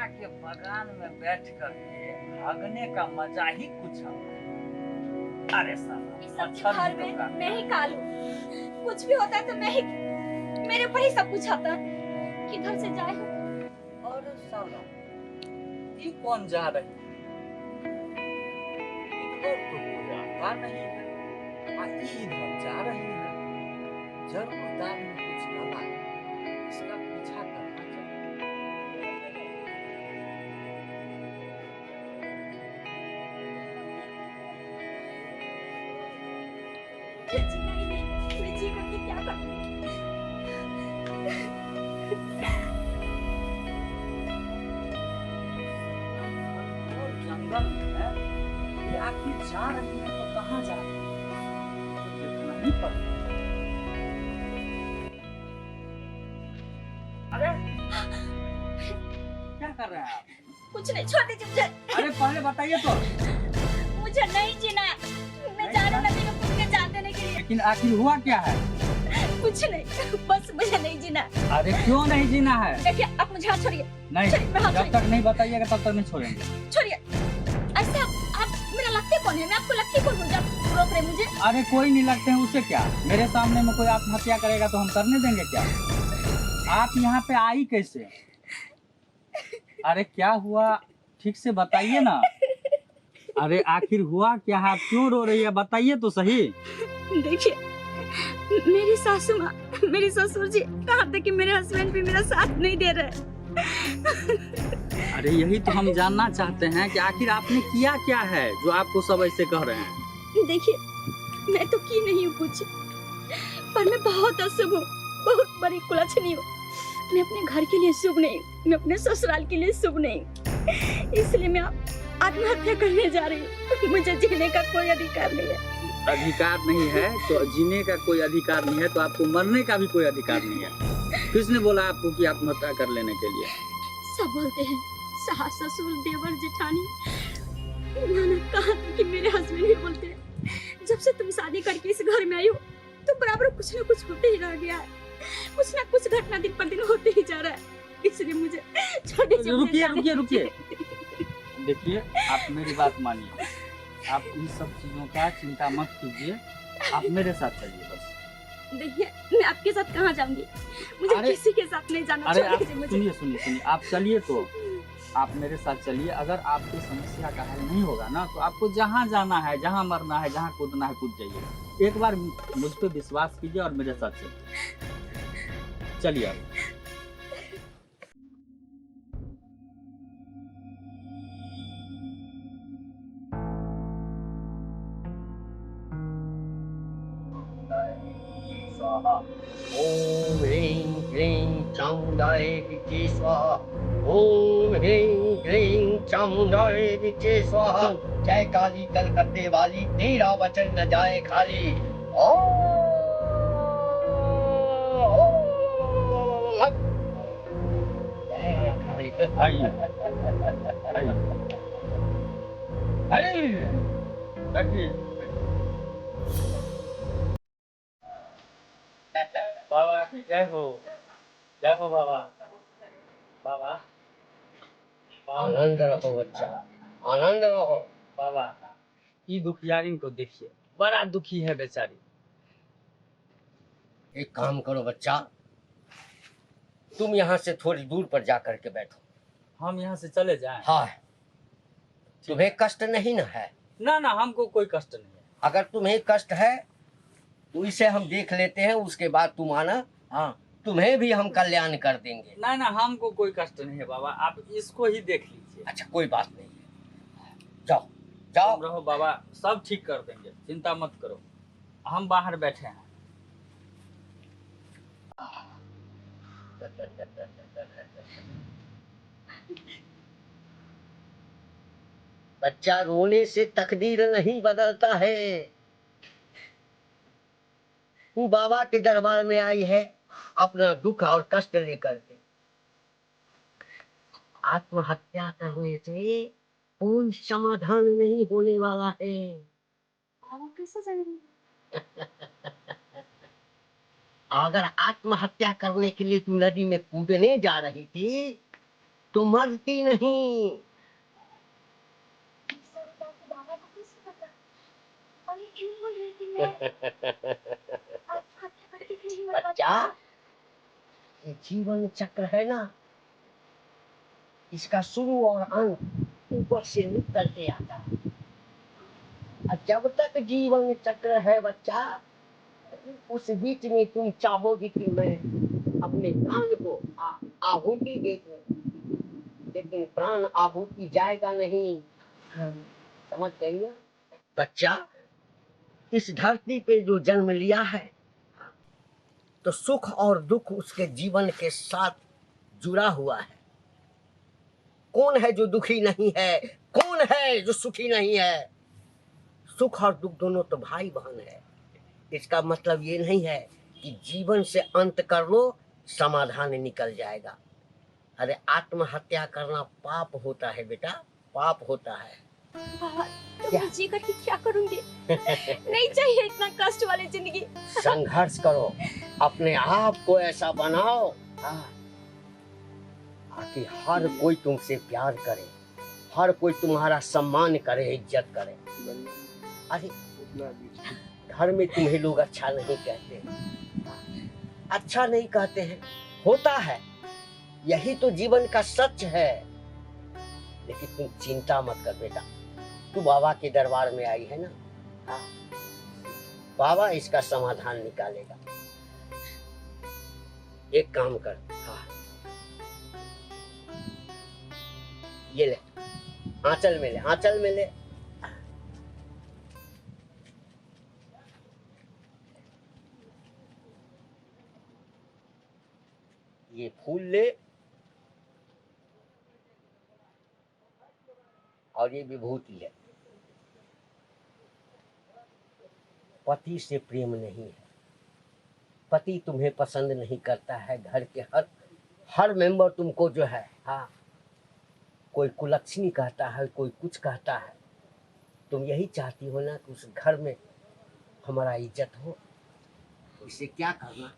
कमरा के बगान में बैठ करके भागने का मजा ही कुछ है। अरे साला घर में मैं ही कालू, कुछ भी होता है तो मैं ही, मेरे ऊपर ही सब कुछ आता है। किधर से जाए हो? और साला ये कौन जा रही है? इधर तो कोई आता नहीं है, इधर जा रही है। जरूर दाल में कुछ डाला है, इसका पीछा करना चाहिए। जीना ही नहीं, मैं जी करके क्या करूं? और जंगल में ये आखिर जा रही है तो कहाँ जा रही है? तो देखना ही पड़ेगा। अरे क्या कर रहे हैं आप? कुछ नहीं, छोड़ दीजिए मुझे। अरे पहले बताइए तो। मुझे नहीं जीना है, मैं जा रहा हूँ नदी में कूद के जान देने के लिए। लेकिन आखिर हुआ क्या है? कुछ नहीं, बस मुझे नहीं जीना। अरे क्यों नहीं जीना है? देखिए आप मुझे हाथ छोड़िए। नहीं, जब तक नहीं बताइएगा तब तक नहीं छोड़ेंगे। छोड़िए। ऐसे आप मेरा लगते कौन है? मैं आपको लगती कौन हूँ जब रोक रहे मुझे? अरे कोई नहीं लगते हैं, उससे क्या? मेरे सामने में कोई आत्महत्या करेगा तो हम करने देंगे क्या? आप यहाँ पे आई कैसे? अरे क्या हुआ, ठीक से बताइए ना। अरे आखिर हुआ क्या है? आप क्यों रो रही है? बताइए तो सही। देखिए, मेरी सासू माँ, मेरी ससुर जी, कहाँ तक कि मेरे हस्बैंड भी मेरा साथ नहीं दे रहे। अरे यही तो हम जानना चाहते हैं कि आखिर आपने किया क्या है जो आपको सब ऐसे कह रहे हैं। देखिए, मैं तो की नहीं हूँ कुछ, पर मैं बहुत अशुभ हूँ, बहुत बड़ी कुलच्छनी हूँ। मैं अपने घर के लिए शुभ नहीं, मैं अपने ससुराल के लिए शुभ नहीं, इसलिए मैं आत्महत्या करने जा रही हूँ। मुझे जीने का कोई अधिकार नहीं है। अधिकार नहीं है तो जीने का कोई अधिकार नहीं है तो आपको मरने का भी कोई अधिकार नहीं है। किसने बोला आपको कि आत्महत्या कर लेने के लिए? सब बोलते हैं, सास ससुर देवर जेठानी, ननद, कहाँ तक कि मेरे हस्बैंड भी बोलते हैं जब से तुम शादी करके इस घर में आई हो तो बराबर कुछ न कुछ होते ही रह गया है, कुछ न कुछ घटना दिन पर दिन होते ही जा रहा है, इसलिए मुझे छोटे रुकिए। देखिए, आप मेरी बात मानिए, आप इन सब चीजों का चिंता मत कीजिए, आप मेरे साथ चलिए बस। देखिए, मैं आपके साथ कहाँ जाऊंगी? मुझे किसी के साथ नहीं जाना। अरे आप सुनिए, आप चलिए तो, आप मेरे साथ चलिए। अगर आपकी समस्या का हल नहीं होगा ना तो आपको जहाँ जाना है, जहाँ मरना है, जहाँ कूदना है कूद जाइए। एक बार मुझ पे विश्वास कीजिए और मेरे साथ चलिए आप। ओम ह्रीं क्लीं चामुंडाय विद्ये स्वाहा। ओम ह्रीं क्लीं चामुंडाय विद्ये स्वाहा। जय काली कलकत्ते वाली, तेरा वचन न जाए खाली। ओम आइए। बाबा जय हो बाबा। बाबा आनंद रहो बच्चा, आनंद रहो। बाबा, ये दुखियारी को देखिए, बड़ा दुखी है बेचारी। एक काम करो बच्चा, तुम यहाँ से थोड़ी दूर पर जा करके बैठो। हम यहाँ से चले जाएं? हाँ, तुम्हें कष्ट नहीं ना है? ना, हमको कोई कष्ट नहीं है। अगर तुम्हें कष्ट है तो इसे हम देख लेते हैं, उसके बाद तुम आना। हाँ, तुम्हें भी हम कल्याण कर देंगे। ना, हमको कोई कष्ट नहीं है बाबा, आप इसको ही देख लीजिए। अच्छा, कोई बात नहीं है, जाओ जाओ। तुम रहो बाबा, सब ठीक कर देंगे, चिंता मत करो। हम बाहर बैठे हैं। बच्चा, रोने से तकदीर नहीं बदलता है। तू बाबा के दरबार में आई है अपना दुख और कष्ट लेकर के। आत्महत्या करने से कोई समाधान नहीं होने वाला है। अगर आत्महत्या करने के लिए तू नदी में कूदने जा रही थी तो मरती नहीं। बाबा को कैसे पता? और ये क्यों बोल रही थी मैं आत्महत्या करके नहीं मर पाती? बच्चा, ये जीवन चक्र है ना, इसका शुरू और अंत ऊपर से निकलते आता है। और जब तक जीवन चक्र है बच्चा, उस बीच में तुम चाहोगी कि मैं अपने प्राण को आहुति दे दूं, लेकिन प्राण आहुति जाएगा नहीं। समझ गई ना बच्चा? इस धरती पे जो जन्म लिया है, तो सुख और दुख उसके जीवन के साथ जुड़ा हुआ है। कौन है जो दुखी नहीं है? कौन है जो सुखी नहीं है? सुख और दुख दोनों तो भाई बहन है। इसका मतलब ये नहीं है कि जीवन से अंत कर लो समाधान निकल जाएगा। अरे आत्महत्या करना पाप होता है बेटा, पाप होता है। बाबा, तो मैं जी करके क्या करूंगी? नहीं चाहिए इतना कष्ट वाली जिंदगी। संघर्ष करो, अपने आप को ऐसा बनाओ ताकि हर कोई तुमसे प्यार करे, हर कोई तुम्हारा सम्मान करे, इज्जत करे। अरे घर में तुम्हें लोग अच्छा नहीं कहते, अच्छा नहीं कहते हैं, होता है, यही तो जीवन का सच है। लेकिन तुम चिंता मत कर बेटा, तू बाबा के दरबार में आई है ना, बाबा इसका समाधान निकालेगा। एक काम कर, ये ले, आंचल में ले, आंचल में ले। ये फूल ले और ये विभूति है। पति से प्रेम नहीं है, पति तुम्हें पसंद नहीं करता है। घर के हर मेंबर तुमको जो है, कोई कुलक्षणी कहता है, कोई कुछ कहता है। तुम यही चाहती हो ना कि उस घर में हमारा इज्जत हो। इसे क्या करना,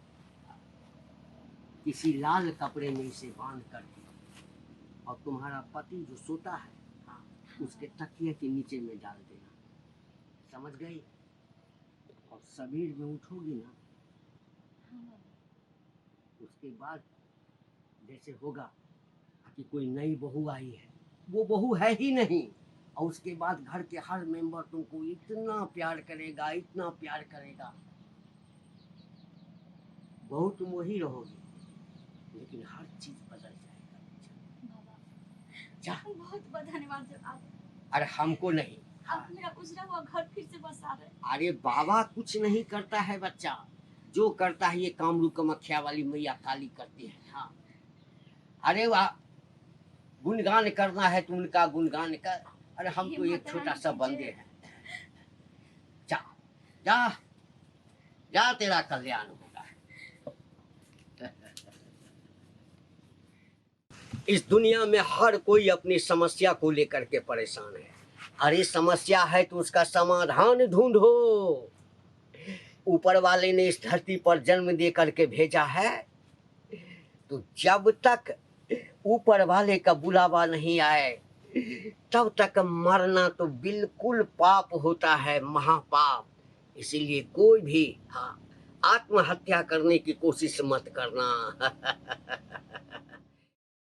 किसी लाल कपड़े में इसे बांध कर और तुम्हारा पति जो सोता है उसके तकिए के नीचे में डाल देना। समझ गई? और सवेर में उठोगी ना, उसके बाद जैसे होगा कि कोई नई बहू आई है, वो बहू है ही नहीं, और उसके बाद घर के हर मेंबर तुमको इतना प्यार करेगा, इतना प्यार करेगा। बहू तुम वही रहोगी, लेकिन हर चीज बदल जाएगा। बाबा, बहुत बहुत धन्यवाद आप। अरे हमको नहीं, आप मेरा उजड़ा हुआ घर फिर से बसा रहे। अरे बाबा कुछ नहीं करता है बच्चा, जो करता है ये कामरू कामाख्या वाली मैया काली करती है। अरे वाह, गुणगान करना है तो उनका गुणगान कर। अरे हम तो एक छोटा सा बंदे हैं। जा जा जा, तेरा कल्याण होगा। इस दुनिया में हर कोई अपनी समस्या को लेकर के परेशान है। अरे समस्या है तो उसका समाधान ढूंढो। ऊपर वाले ने इस धरती पर जन्म दे करके भेजा है, तो जब तक ऊपर वाले का बुलावा नहीं आए तब तक मरना तो बिल्कुल पाप होता है, महापाप। इसीलिए कोई भी आत्महत्या करने की कोशिश मत करना।